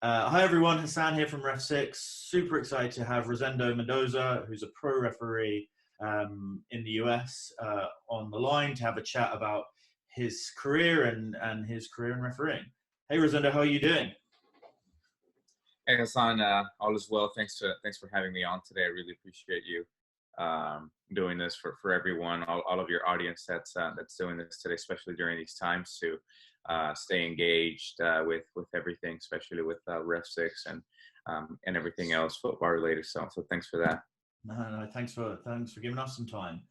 Hi everyone, Hassan here from REFSIX. Super excited to have Rosendo Mendoza, who's a pro referee in the US, on the line to have a chat about his career and his career in refereeing. Hey Rosendo, how are you doing? Hey Hassan, all is well. Thanks for having me on today. I really appreciate you doing this for everyone, all of your audience that's doing this today, especially during these times, to stay engaged with everything, especially with REFSIX and everything else football related. So thanks for that. No, thanks for giving us some time.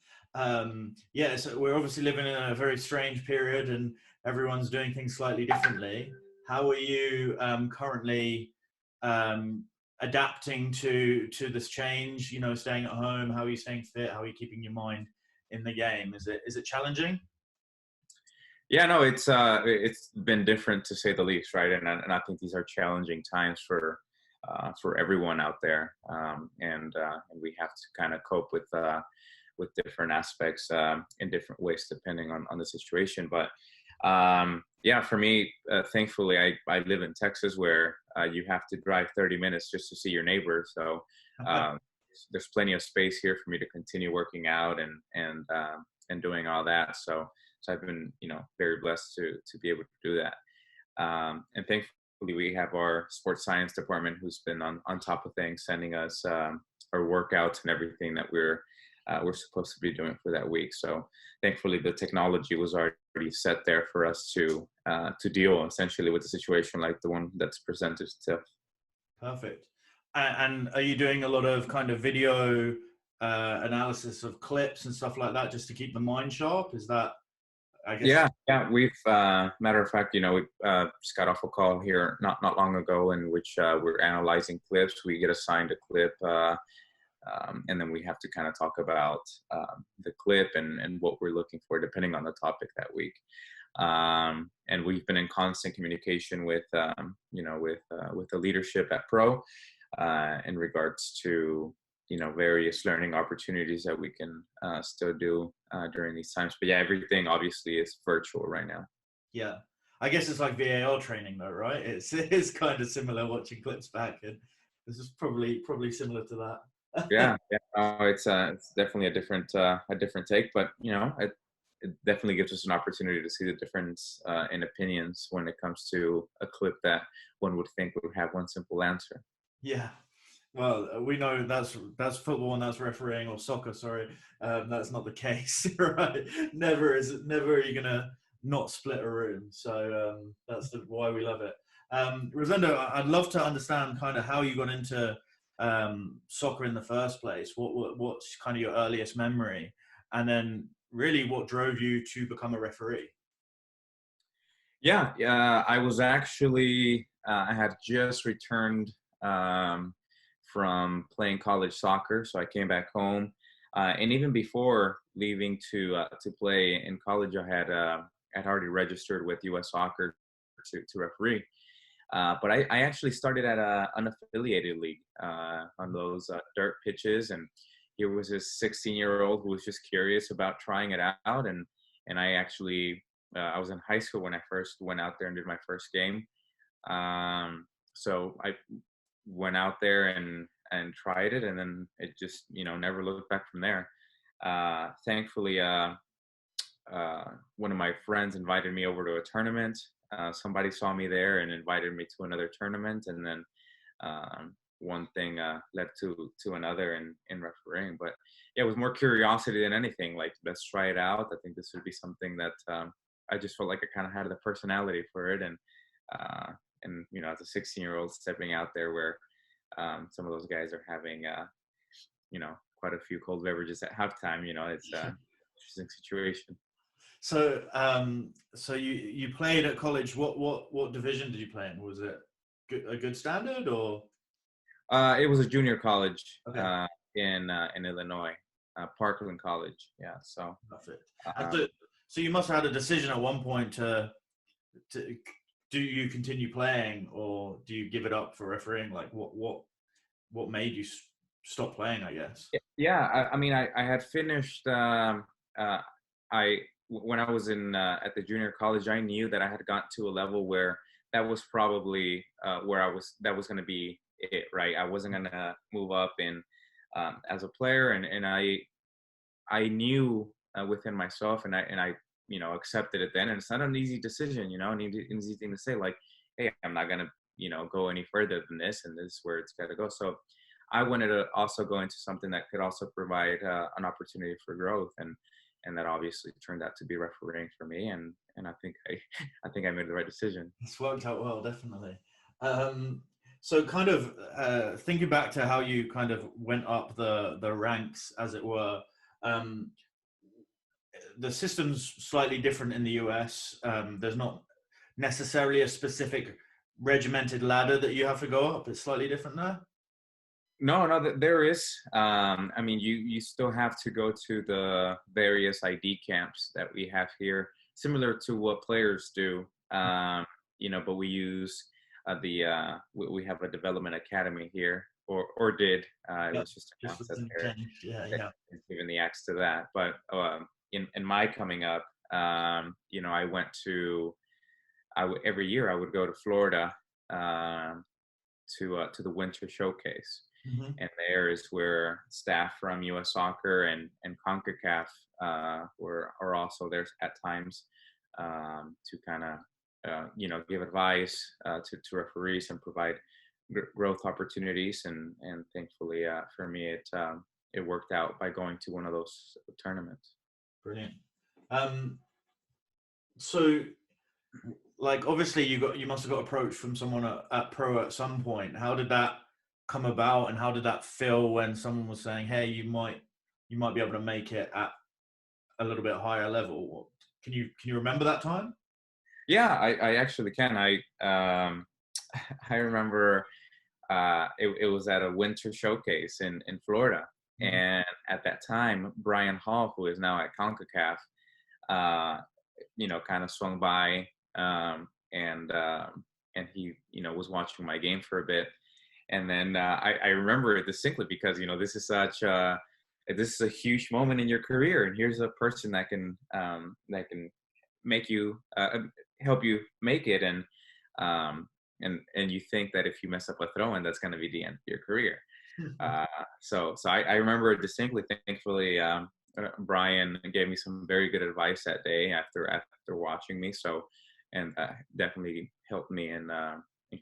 Yeah, so we're obviously living in a very strange period, and everyone's doing things slightly differently. How are you currently adapting to this change? You know, staying at home. How are you staying fit? How are you keeping your mind in the game? Is it challenging? Yeah, no, it's been different to say the least, right? And I think these are challenging times for everyone out there, and we have to kind of cope with different aspects in different ways depending on the situation. But yeah, for me, thankfully, I live in Texas where you have to drive 30 minutes just to see your neighbor. So there's plenty of space here for me to continue working out and doing all that. So I've been, very blessed to be able to do that. And thankfully, we have our sports science department who's been on top of things, sending us our workouts and everything that we're supposed to be doing for that week. So thankfully, the technology was already set there for us to deal essentially with a situation like the one that's presented itself. Perfect. And are you doing a lot of kind of video analysis of clips and stuff like that just to keep the mind sharp? Is that, I guess? Yeah. We've matter of fact, we just got off a call here not long ago in which we're analyzing clips. We get assigned a clip, and then we have to kind of talk about the clip and what we're looking for depending on the topic that week. And we've been in constant communication with the leadership at Pro in regards to various learning opportunities that we can still do during these times. But yeah, everything obviously is virtual right now. Yeah, I guess it's like VAR training though, right? It's kind of similar watching clips back, and this is probably similar to that. Yeah. It's definitely a different take, but it definitely gives us an opportunity to see the difference in opinions when it comes to a clip that one would think would have one simple answer. Yeah. Well, we know that's football and that's refereeing, or soccer. Sorry, that's not the case, right? Never are you gonna not split a room. So that's why we love it. Rosendo, I'd love to understand kind of how you got into soccer in the first place. What's kind of your earliest memory, and then really what drove you to become a referee? Yeah. I was actually I had just returned from playing college soccer, so I came back home, and even before leaving to play in college, I had already registered with US Soccer to referee. But I actually started at an unaffiliated league on those dirt pitches, and here was this 16-year-old who was just curious about trying it out, and I actually I was in high school when I first went out there and did my first game. So I went out there and tried it, and then it just never looked back from there. Thankfully, one of my friends invited me over to a tournament. Somebody saw me there and invited me to another tournament, and then one thing led to another in refereeing. But yeah, it was more curiosity than anything. Like, let's try it out. I think this would be something that I just felt like I kind of had the personality for it, and as a 16-year-old stepping out there where some of those guys are having quite a few cold beverages at halftime, it's an interesting situation. So, so you played at college. What division did you play in? Was it a good standard, or? It was a junior college Okay. in Illinois, Parkland College. Yeah. So. Perfect. So you must have had a decision at one point to do you continue playing, or do you give it up for refereeing? Like what made you stop playing, I guess? Yeah. I mean, I had finished. When I was in at the junior college, I knew that I had gotten to a level where that was probably where that was going to be it, right? I wasn't going to move up in as a player, and I knew within myself, and I accepted it then. And it's not an easy decision, an easy thing to say, like, hey, I'm not gonna go any further than this, and this is where it's got to go. So I wanted to also go into something that could also provide an opportunity for growth, and that obviously turned out to be refereeing for me, and I think I think I made the right decision. It's worked out well, definitely. So kind of thinking back to how you kind of went up the ranks, as it were, um, the system's slightly different in the US. There's not necessarily a specific regimented ladder that you have to go up. It's slightly different there. No, there is. I mean, you still have to go to the various ID camps that we have here, similar to what players do. But we use we have a development academy here, or did. It was just announced that they're giving the axe to that. But in my coming up, I went to every year I would go to Florida to the winter showcase. Mm-hmm. And there is where staff from US Soccer and CONCACAF are also there at times to kind of give advice to referees and provide growth opportunities. And thankfully for me it worked out by going to one of those tournaments. Brilliant. So, like, obviously you must have got approached from someone at Pro at some point. How did that come about, and how did that feel when someone was saying, hey, you might be able to make it at a little bit higher level? Can you remember that time? Yeah, I actually can. I remember it was at a winter showcase in Florida. Mm-hmm. And at that time, Brian Hall, who is now at CONCACAF, kind of swung by, and he was watching my game for a bit. And then I remember it distinctly because this is this is a huge moment in your career, and here's a person that can make you help you make it, and you think that if you mess up a throw-in, that's going to be the end of your career. So I remember it distinctly. Thankfully, Brian gave me some very good advice that day after watching me. So, and definitely helped me in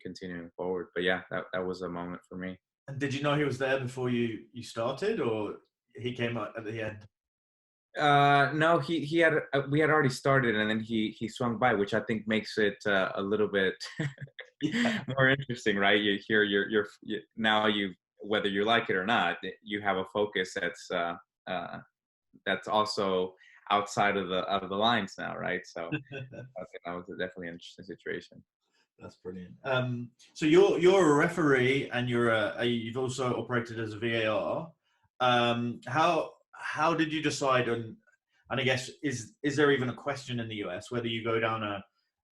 continuing forward. But yeah, that was a moment for me. And did you know he was there before you started, or he came out at the end? No, we had already started, and then he swung by, which I think makes it a little bit more interesting, right? You hear you're now whether you like it or not, you have a focus that's also outside of the lines now, right? So I think that was definitely an interesting situation. That's brilliant. So you're a referee, and you've also operated as a VAR. How did you decide on? And I guess is there even a question in the US whether you go down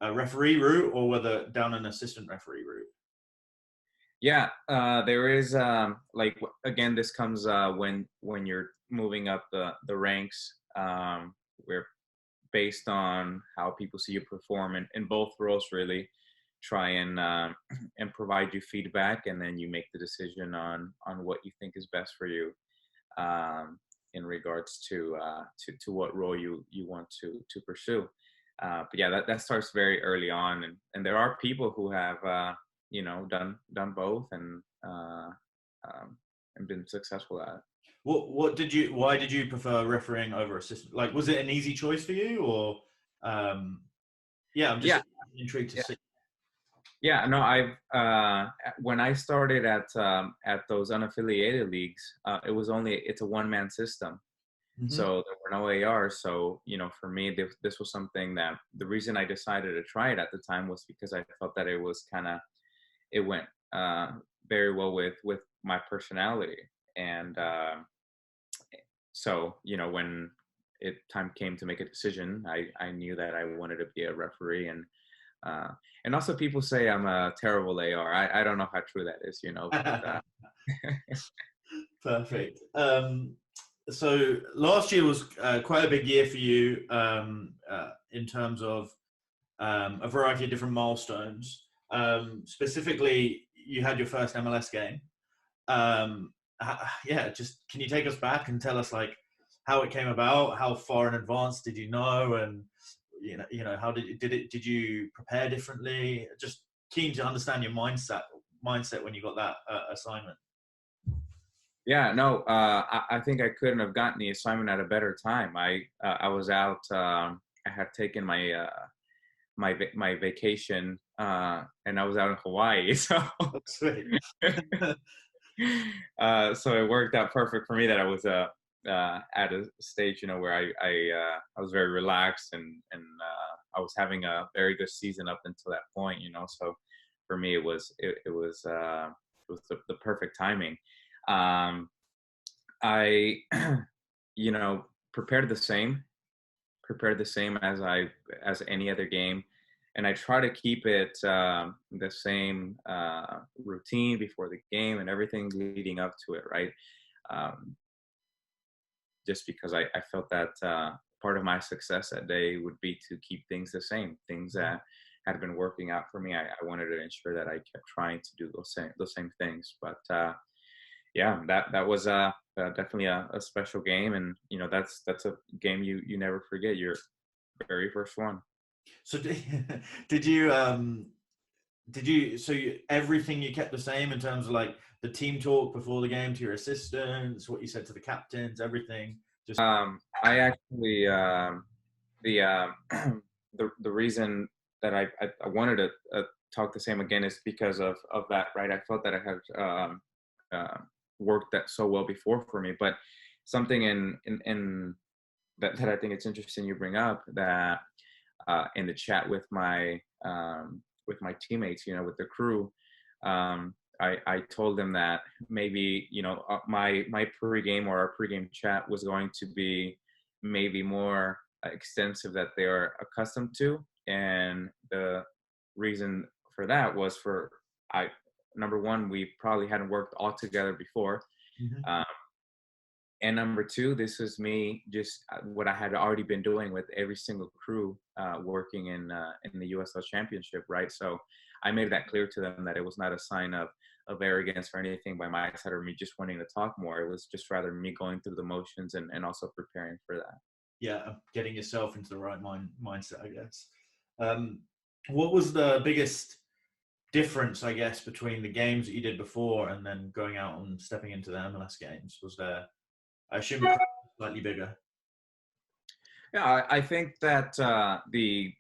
a referee route or whether down an assistant referee route? Yeah, there is again, this comes when you're moving up the ranks, where based on how people see you perform in both roles, really try and provide you feedback, and then you make the decision on what you think is best for you in regards to what role you want to pursue. But yeah, that starts very early on, and there are people who have done both and been successful at it. Why did you prefer refereeing over assistant? Like, was it an easy choice for you, or I'm just intrigued to see. Yeah, no, when I started at those unaffiliated leagues, it's a one-man system. Mm-hmm. So there were no ARs. So, for me, this was something that the reason I decided to try it at the time was because I felt that it went very well with my personality. And so, when time came to make a decision, I knew that I wanted to be a referee. And also people say I'm a terrible AR. I don't know how true that is, But, Perfect. So last year was quite a big year for you in terms of a variety of different milestones. Specifically, you had your first MLS game. Yeah, just can you take us back and tell us like how it came about? How far in advance did you know? And how did you prepare differently? Just keen to understand your mindset when you got that assignment. Yeah, no, I think I couldn't have gotten the assignment at a better time. I was out. I had taken my vacation, and I was out in Hawaii. So That's sweet. so it worked out perfect for me that I was at a stage, where I was very relaxed, and I was having a very good season up until that point. So for me, it was the perfect timing. I, prepared the same as any other game, and I try to keep it the same routine before the game and everything leading up to it, right? Just because I felt that part of my success that day would be to keep things the same, things that had been working out for me. I wanted to ensure that I kept trying to do those same things. But yeah, that was definitely a special game, and that's a game you never forget. Your very first one. So everything you kept the same in terms of like the team talk before the game to your assistants, what you said to the captains, everything? Just I actually the the reason that I wanted to talk the same again is because of that, right? I felt that I had worked that so well before for me, but something in that I think it's interesting you bring up, that in the chat with my teammates, with the crew, I told them that maybe my pregame or our pregame chat was going to be maybe more extensive that they are accustomed to, and the reason for that was number one, we probably hadn't worked all together before. And number two, this is me just what I had already been doing with every single crew working in the USL Championship, right? So I made that clear to them that it was not a sign of arrogance or anything by my side or me just wanting to talk more. It was just rather me going through the motions and also preparing for that. Yeah, getting yourself into the right mindset, I guess. What was the biggest difference, I guess, between the games that you did before and then going out and stepping into the MLS games? Was there, I assume, the crowd was slightly bigger? Yeah, I think that the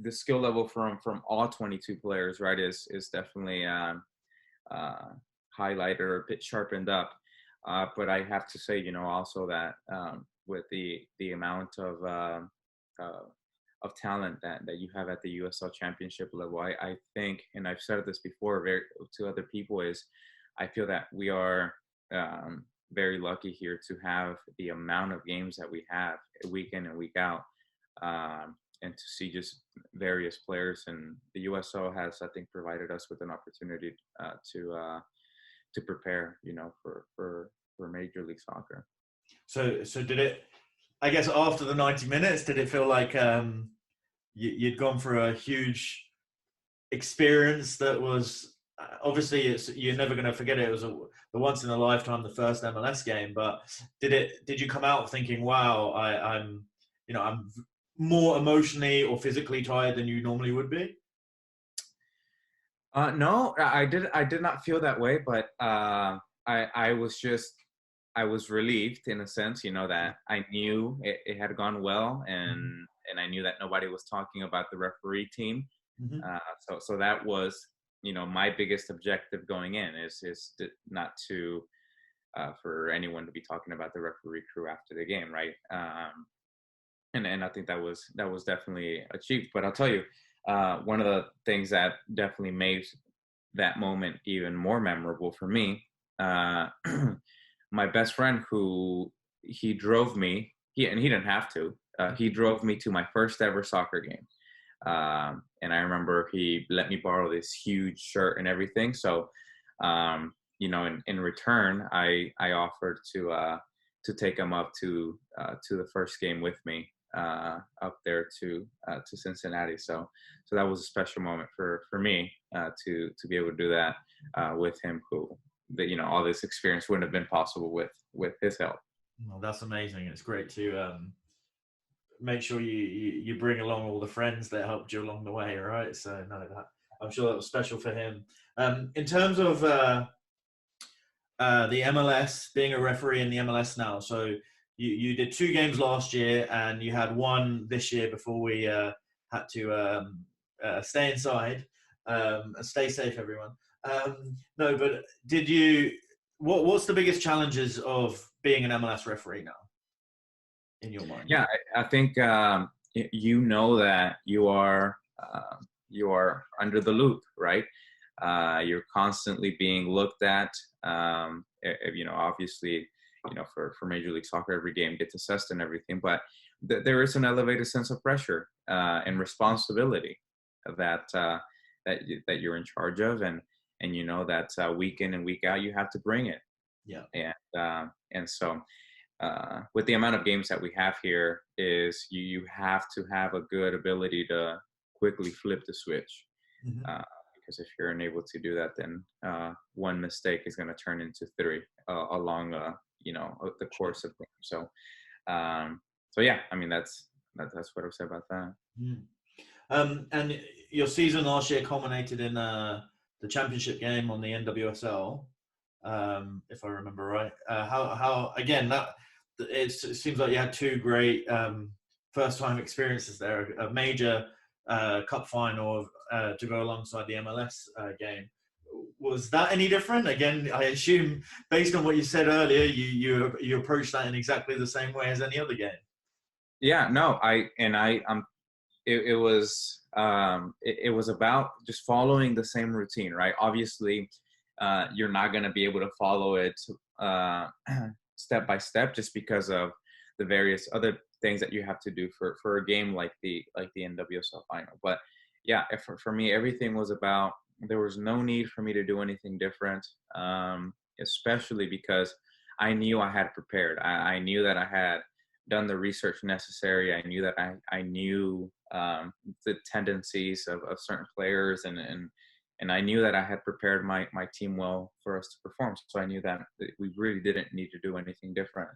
skill level from all 22 players, right, is definitely highlighted or a bit sharpened up. But I have to say, also that with the amount of talent that you have at the USL Championship level, I think, and I've said this before to other people, is I feel that we are very lucky here to have the amount of games that we have week in and week out, and to see just various players. And the USL has, I think, provided us with an opportunity to prepare, for Major League Soccer. So did it, I guess, after the 90 minutes, did it feel like you'd gone through a huge experience that was, obviously you're never going to forget it. It was the once in a lifetime, the first MLS game, but did you come out thinking, wow, I'm more emotionally or physically tired than you normally would be? No, I did not feel that way, but I was relieved in a sense, that I knew it had gone well, and I knew that nobody was talking about the referee team. So that was, my biggest objective going in is not to for anyone to be talking about the referee crew after the game, right? And I think that was definitely achieved. But I'll tell you, one of the things that definitely made that moment even more memorable for me, my best friend, who he drove me, and he didn't have to, he drove me to my first ever soccer game. And I remember he let me borrow this huge shirt and everything. So, in return, I offered to take him up to the first game with me. up there to Cincinnati. So that was a special moment for me to be able to do that with him, who all this experience wouldn't have been possible with his help. Well, that's amazing. It's great to make sure you bring along all the friends that helped you along the way, right? So no, I'm sure that was special for him. In terms of the MLS, being a referee in the MLS now, so you did 2 games last year and you had 1 this year before we had to stay inside. Stay safe, everyone. No, but did you? What's the biggest challenges of being an MLS referee now, in your mind? Yeah, I think that you are under the loop, right? You're constantly being looked at. Obviously, for Major League Soccer, every game gets assessed and everything, but there is an elevated sense of pressure and responsibility that you're in charge of, and that week in and week out you have to bring it. Yeah. And so with the amount of games that we have here, is you have to have a good ability to quickly flip the switch. Mm-hmm. Because if you're unable to do that, then one mistake is going to turn into 3 along the course of things. So yeah, I mean that's what I would say about that. And your season last year culminated in the championship game on the NWSL, if I remember right. How again that it seems like you had 2 great first time experiences there, a major cup final to go alongside the MLS game. Was that any different? Again, I assume based on what you said earlier, you approached that in exactly the same way as any other game. Yeah, no, it was about just following the same routine, right? Obviously, you're not going to be able to follow it step by step, just because of the various other things that you have to do for a game like the NWSL Final. But yeah, for me, everything was about, there was no need for me to do anything different, especially because I knew I had prepared. I knew that I had done the research necessary. I knew that I knew the tendencies of certain players, and I knew that I had prepared my team well for us to perform. So I knew that we really didn't need to do anything different.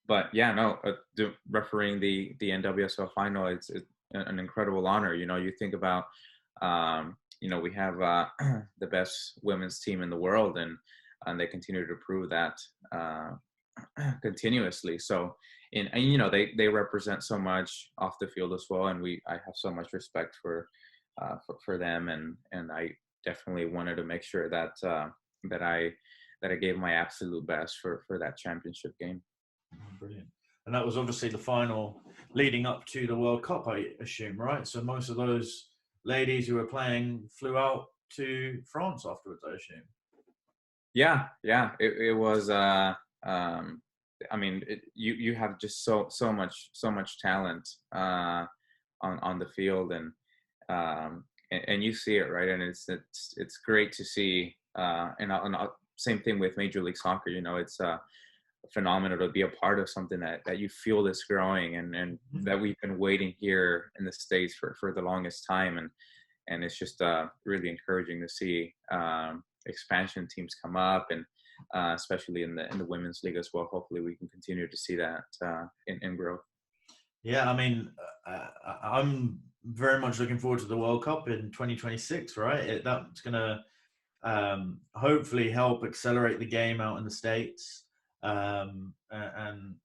But yeah, no, refereeing the NWSL Final, it's an incredible honor. You think about, we have the best women's team in the world, and they continue to prove that continuously. So, and they represent so much off the field as well, and I have so much respect for them, and I definitely wanted to make sure that I gave my absolute best for that championship game. Brilliant. And that was obviously the final leading up to the World Cup, I assume, right? So most of those ladies who were playing flew out to France afterwards, I assume. Yeah. It was. I mean, you have just so much talent on the field, and you see it, right? And it's great to see. And same thing with Major League Soccer. It's phenomenal to be a part of something that you feel is growing, and that we've been waiting here in the States for the longest time, and it's just really encouraging to see expansion teams come up, and especially in the women's league as well. Hopefully we can continue to see that in growth. Yeah, I mean, I'm very much looking forward to the World Cup in 2026, right? That's going to hopefully help accelerate the game out in the States. And I'm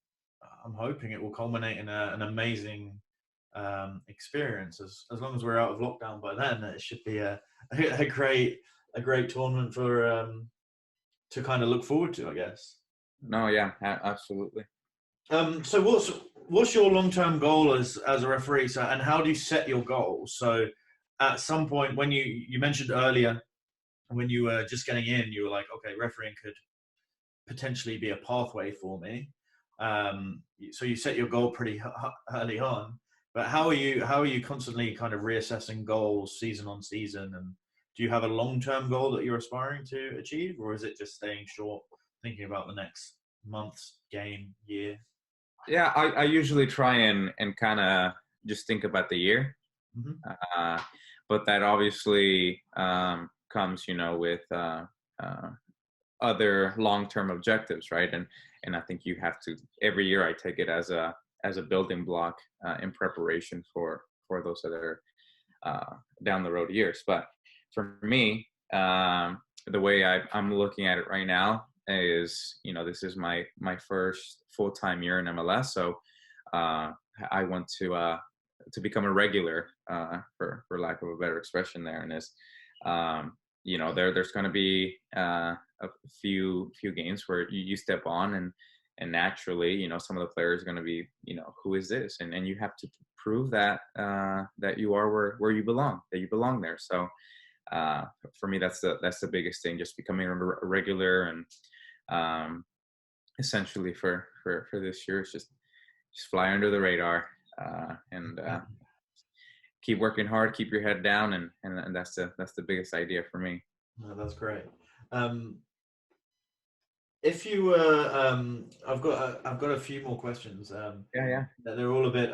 hoping it will culminate in an amazing experience. As long as we're out of lockdown by then, it should be a great tournament for to kind of look forward to, I guess. No, yeah, absolutely. So what's your long-term goal as a referee? So, and how do you set your goals? So at some point, when you mentioned earlier, when you were just getting in, you were like, okay, refereeing could potentially be a pathway for me. So you set your goal pretty early on, but how are you constantly kind of reassessing goals season on season? And do you have a long-term goal that you're aspiring to achieve, or is it just staying short, thinking about the next month, game, year? Yeah, I usually try and kind of just think about the year, Hmm. uh, but that obviously comes, with uh, other long-term objectives, right? And I think you have to every year. I take it as a building block in preparation for those other down the road years. But for me, the way I'm looking at it right now is, this is my first full-time year in MLS, so I want to become a regular, for lack of a better expression there, and is there's going to be a few games where you step on, and naturally, some of the players are going to be, who is this, and you have to prove that that you are where you belong, that you belong there. So for me, that's the biggest thing, just becoming a regular, and essentially for this year, it's just fly under the radar, and keep working hard, keep your head down, and that's the biggest idea for me. No, that's great. Um, if you were, I've got a few more questions. Yeah, yeah. They're all a bit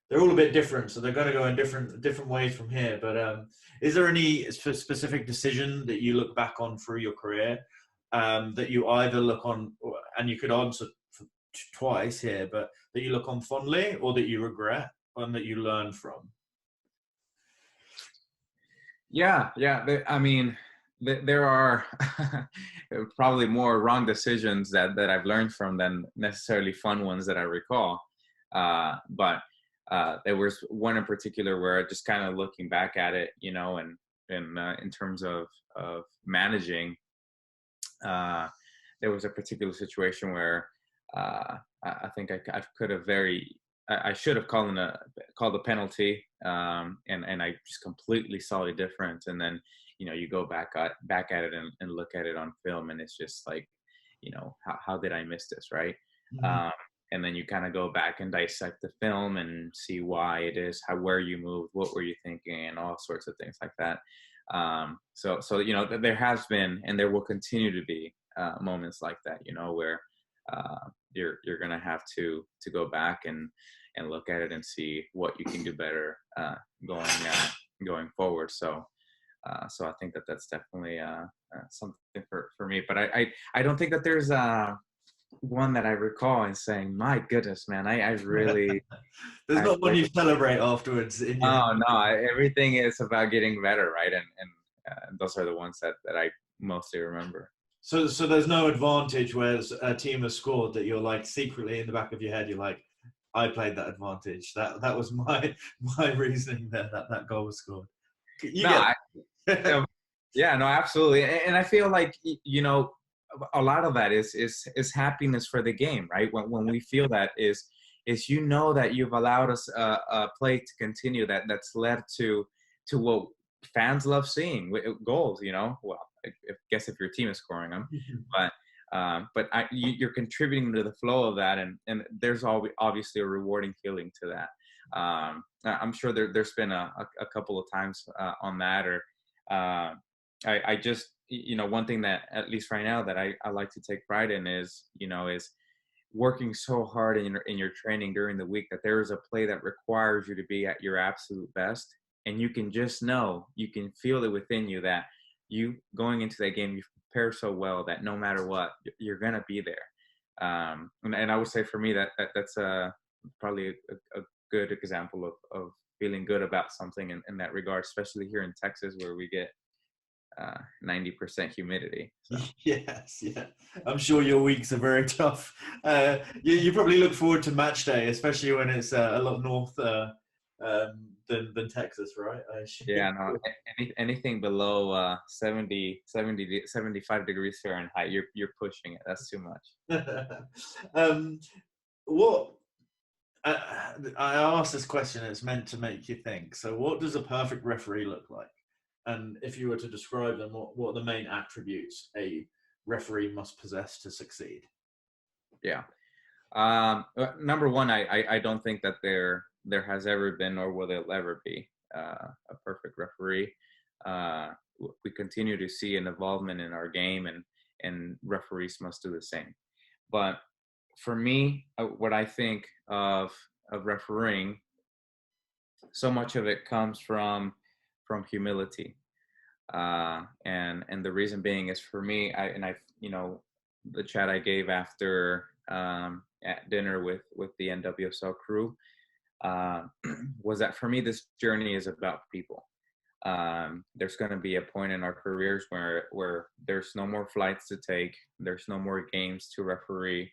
they're all a bit different, so they're going to go in different ways from here. But is there any specific decision that you look back on through your career, that you either look on, and you could answer twice here, but that you look on fondly, or that you regret, and that you learn from? Yeah, yeah. I mean, there are probably more wrong decisions that I've learned from than necessarily fun ones that I recall. But there was one in particular where, just kind of looking back at it, and in terms of managing, uh, there was a particular situation where I think I could have I should have called a penalty, and I just completely saw it different. And then, you go back at it and look at it on film, and it's just like, how did I miss this, right? Mhm. Um, and then you kind of go back and dissect the film and see why it is, where you moved, what were you thinking, and all sorts of things like that. So there has been, and there will continue to be moments like that, where you're gonna have to go back and look at it and see what you can do better going going forward. So I think that's definitely something for me. But I don't think that there's one that I recall and saying, my goodness, man, I really There's I not one really you celebrate afterwards in your. no, no. Everything is about getting better, right? And those are the ones that I mostly remember. So there's no advantage where a team has scored that you're like secretly in the back of your head, you're like, I played that advantage. That was my my reasoning there, that goal was scored. You No, get um, yeah, no, absolutely. And I feel like, a lot of that is happiness for the game, right? When we feel that is that you've allowed us a play to continue that's led to what fans love seeing, goals. Well, I guess if your team is scoring them, but you're contributing to the flow of that, and there's obviously a rewarding feeling to that. I'm sure there's been a couple of times on that, or I just, one thing that, at least right now, that I like to take pride in is working so hard in your training during the week, that there is a play that requires you to be at your absolute best, and you can just you can feel it within you that you, going into that game, you prepare so well that no matter what, you're gonna be there. And I would say, for me, that's probably a good example of feeling good about something in that regard, especially here in Texas, where we get 90% humidity. So Yes, yeah. I'm sure your weeks are very tough. You probably look forward to match day, especially when it's a lot north than Texas, right? I yeah, assume. no, anything below 75 degrees Fahrenheit, you're pushing it. That's too much. um, what I asked this question, it's meant to make you think. So, what does a perfect referee look like? And if you were to describe them, what are the main attributes a referee must possess to succeed? Yeah. Number one, I don't think that there has ever been, nor will there ever be, a perfect referee. We continue to see an involvement in our game, and referees must do the same. But for me, what I think of refereeing, so much of it comes from humility, and the reason being is for me, the chat I gave after at dinner with the NWSL crew, uh, was that for me this journey is about people. There's going to be a point in our careers where there's no more flights to take, there's no more games to referee,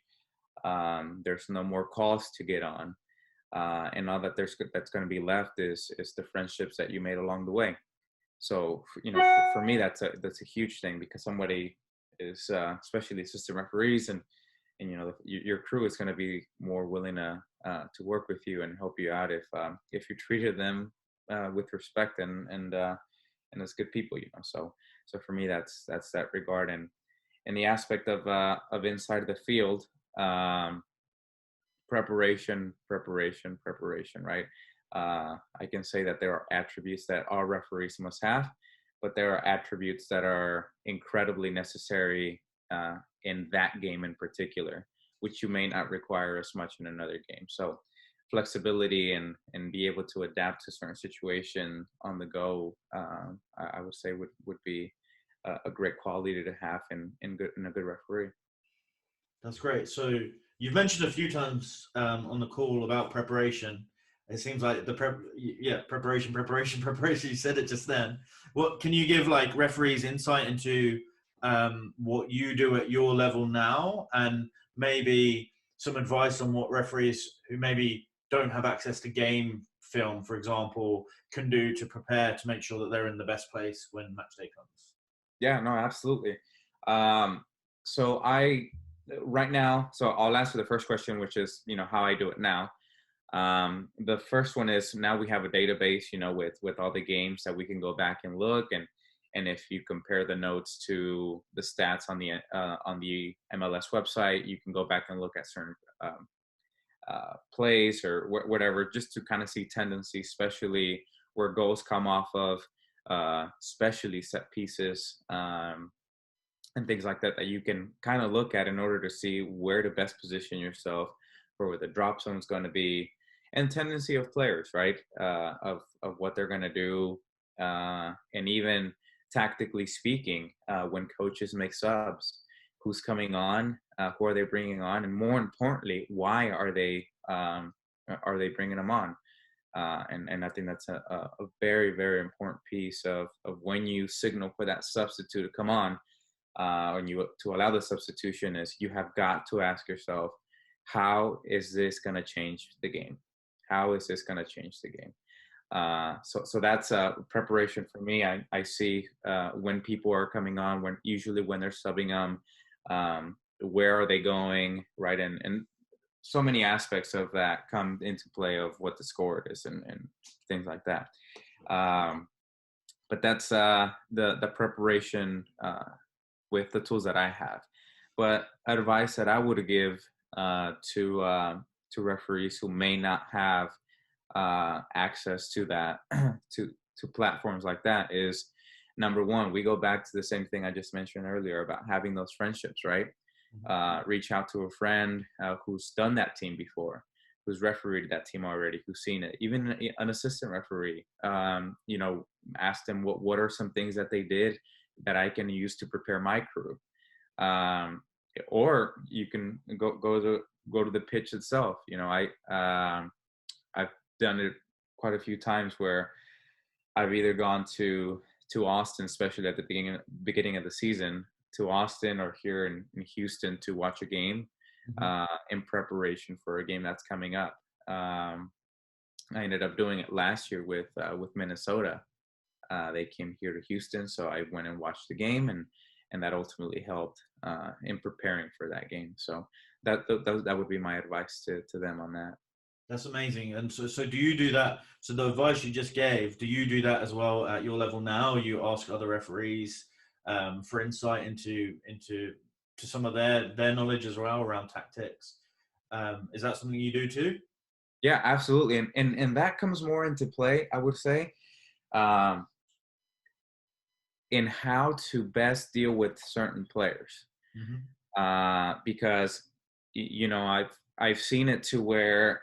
there's no more calls to get on, and all that that's going to be left is the friendships that you made along the way. So for me that's a huge thing, because somebody is especially assistant referees, and your crew is going to be more willing to work with you and help you out if you treated them with respect and as good people. So for me that's that regard, and the aspect of inside of the field, preparation, right? I can say that there are attributes that all referees must have, but there are attributes that are incredibly necessary in that game in particular, which you may not require as much in another game. So flexibility and be able to adapt to certain situation on the go, I would say would be a great quality to have in a good referee. That's great. So you've mentioned a few times on the call about preparation. It seems like preparation. You said it just then. What can you give like referees insight into what you do at your level now, and maybe some advice on what referees who maybe don't have access to game film, for example, can do to prepare to make sure that they're in the best place when match day comes? Yeah, no, absolutely. So right now, so I'll answer the first question, which is, how I do it now. The first one is, now we have a database, with all the games that we can go back and look, and if you compare the notes to the stats on the MLS website, you can go back and look at certain plays or whatever, just to kind of see tendency, especially where goals come off of, especially set pieces, and things like that you can kind of look at in order to see where to best position yourself for where the drop zone is going to be, and tendency of players, right? Of what they're going to do, and even tactically speaking, when coaches make subs, who's coming on, who are they bringing on, and more importantly, why are they bringing them on? And I think that's a very, very important piece of when you signal for that substitute to come on, when you to allow the substitution, is you have got to ask yourself, how is this going to change the game? How is this going to change the game? So that's preparation for me. I see when people are coming on, usually when they're subbing where are they going, right? And so many aspects of that come into play of what the score is and things like that. But that's the preparation with the tools that I have. But advice that I would give to referees who may not have access to that, to platforms like that, is, number one, we go back to the same thing I just mentioned earlier about having those friendships, right? Reach out to a friend who's done that team before, who's refereed that team already, who's seen it. Even an assistant referee, ask them what are some things that they did that I can use to prepare my crew. Or you can go to the pitch itself. I've done it quite a few times where I've either gone to Austin, especially at the beginning of the season, to Austin or here in Houston to watch a game, in preparation for a game that's coming up. I ended up doing it last year with Minnesota. They came here to Houston, so I went and watched the game, and that ultimately helped in preparing for that game. So that would be my advice to them on that. That's amazing. And so do you do that? So the advice you just gave, do you do that as well at your level now? You ask other referees for insight into some of their knowledge as well around tactics. Is that something you do too? Yeah, absolutely. And that comes more into play, I would say, in how to best deal with certain players. Because you know, I've seen it to where,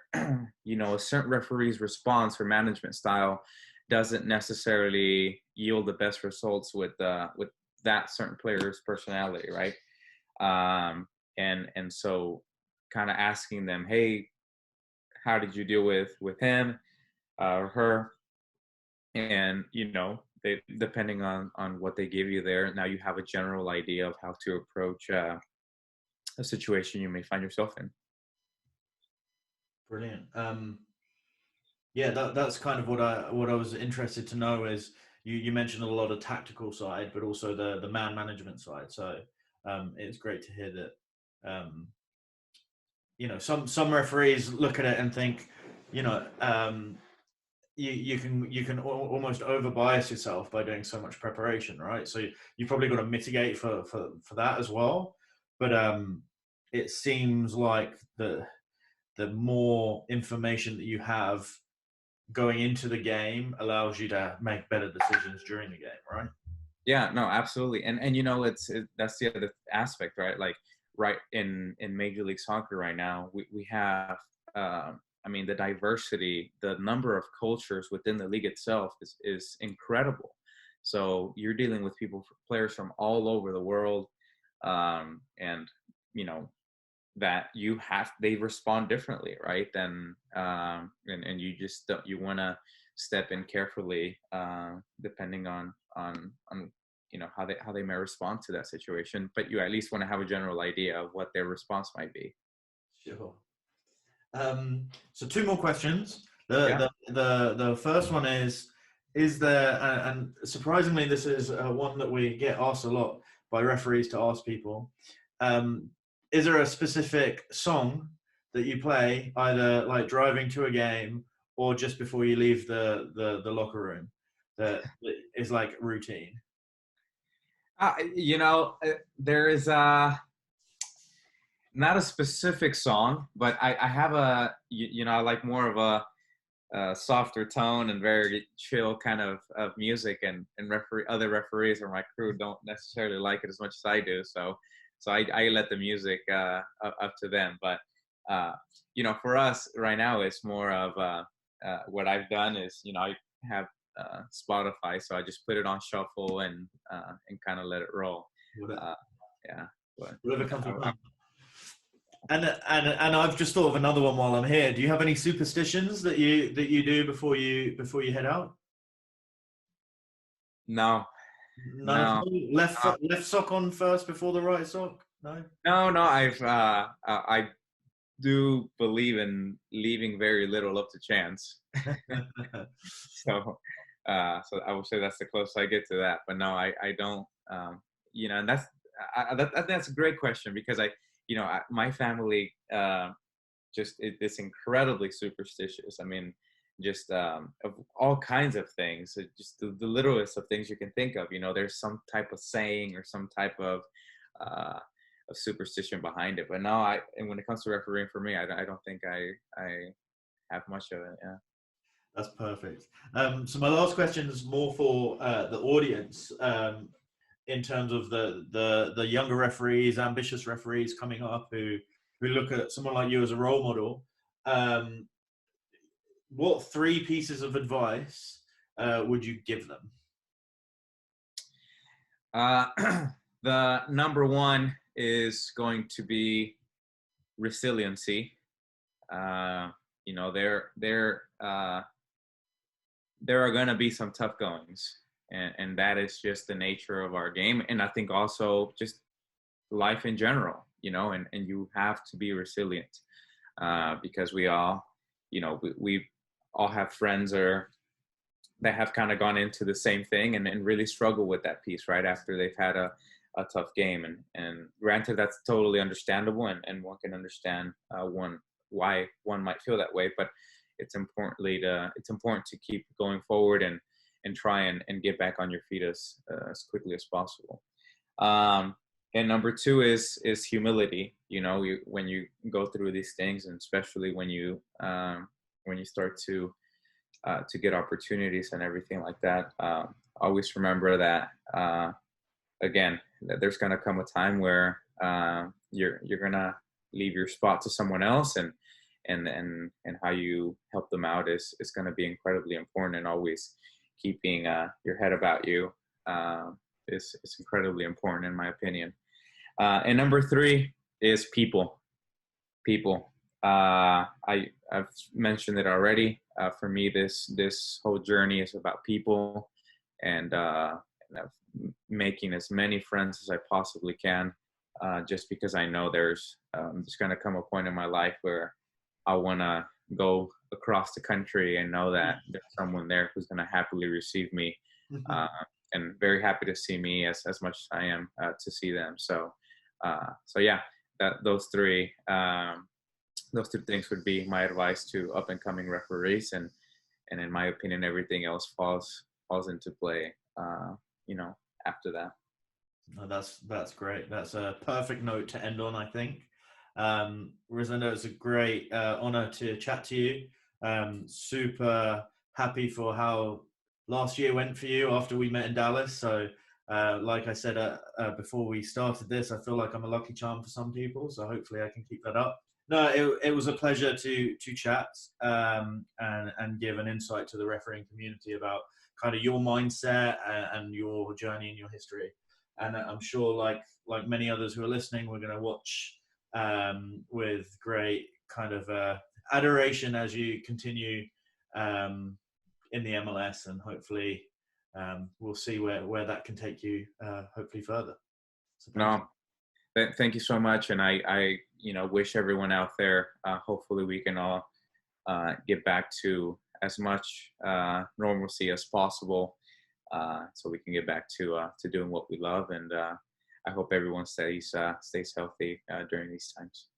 you know, a certain referee's response or management style doesn't necessarily yield the best results with that certain player's personality, right? And so kind of asking them, hey, how did you deal with him or her? And you know, they, depending on what they give you there, now you have a general idea of how to approach a situation you may find yourself in. Brilliant. Yeah, that's kind of what I was interested to know is you mentioned a lot of tactical side, but also the man management side. So it's great to hear that. You know, some referees look at it and think, you know, you can almost over bias yourself by doing so much preparation, right? So you've probably got to mitigate for that as well. But it seems like the more information that you have going into the game allows you to make better decisions during the game, right? Yeah, no, absolutely. And you know, that's the other aspect, right? Like right in Major League Soccer right now, we have I mean, the diversity, the number of cultures within the league itself is incredible. So you're dealing with players from all over the world, and you know that they respond differently, right? And you just you want to step in carefully, depending on you know how they may respond to that situation, but you at least want to have a general idea of what their response might be. Sure. So two more questions. Yeah. The first one is there, and surprisingly, this is one that we get asked a lot by referees to ask people. Is there a specific song that you play either like driving to a game or just before you leave the locker room that is like routine? You know, there is not a specific song, but I have you know, I like more of a softer tone and very chill kind of music, and other referees or my crew don't necessarily like it as much as I do. So I let the music up to them. But you know, for us right now, it's more of what I've done is, you know, I have Spotify, so I just put it on shuffle and kind of let it roll. Yeah, but Whatever comes with that. And I've just thought of another one while I'm here. Do you have any superstitions that you do before you no, no, None. Left sock on first before the right sock? No. no. I do believe in leaving very little up to chance. So so I would say that's the closest I get to that. But no, I don't. You know, and that's a great question, because you know, my family it's incredibly superstitious. I mean, just of all kinds of things, just the littlest of things you can think of. You know, there's some type of saying or some type of superstition behind it. But no, and when it comes to refereeing for me, I don't think I have much of it. Yeah. That's perfect. So my last question is more for the audience, in terms of the younger referees, ambitious referees coming up who look at someone like you as a role model. What three pieces of advice would you give them? The number one is going to be resiliency. You know, there are going to be some tough goings, and that is just the nature of our game. And I think also just life in general, you know, and you have to be resilient, because we all, you know, we all have friends that have kind of gone into the same thing and really struggle with that piece right after they've had a tough game. And granted, that's totally understandable, and one can understand why one might feel that way, but it's important to keep going forward and try and get back on your feet as quickly as possible. And number two is humility. You know, when you go through these things, and especially when you start to get opportunities and everything like that, always remember that again, that there's gonna come a time where you're gonna leave your spot to someone else, and how you help them out is going to be incredibly important. And always keeping your head about you is incredibly important, in my opinion. And number 3 is people. People. I've mentioned it already. For me, this whole journey is about people, and making as many friends as I possibly can. Just because I know there's going to come a point in my life where I want to go across the country and know that there's someone there who's going to happily receive me, and very happy to see me as much as I am to see them. So yeah, those three things would be my advice to up and coming referees, and in my opinion, everything else falls into play, after that. No, that's great. That's a perfect note to end on, I think. Rosendo, it's a great honor to chat to you. Super happy for how last year went for you after we met in Dallas. So, like I said before we started this, I feel like I'm a lucky charm for some people. So hopefully I can keep that up. No, it was a pleasure to chat and give an insight to the refereeing community about kind of your mindset and your journey and your history. And I'm sure, like many others who are listening, we're going to watch with great kind of adoration as you continue in the MLS, and hopefully we'll see where that can take you. Hopefully further. So thank you so much, and I wish everyone out there. Hopefully, we can all get back to as much normalcy as possible. So we can get back to doing what we love, and I hope everyone stays healthy during these times.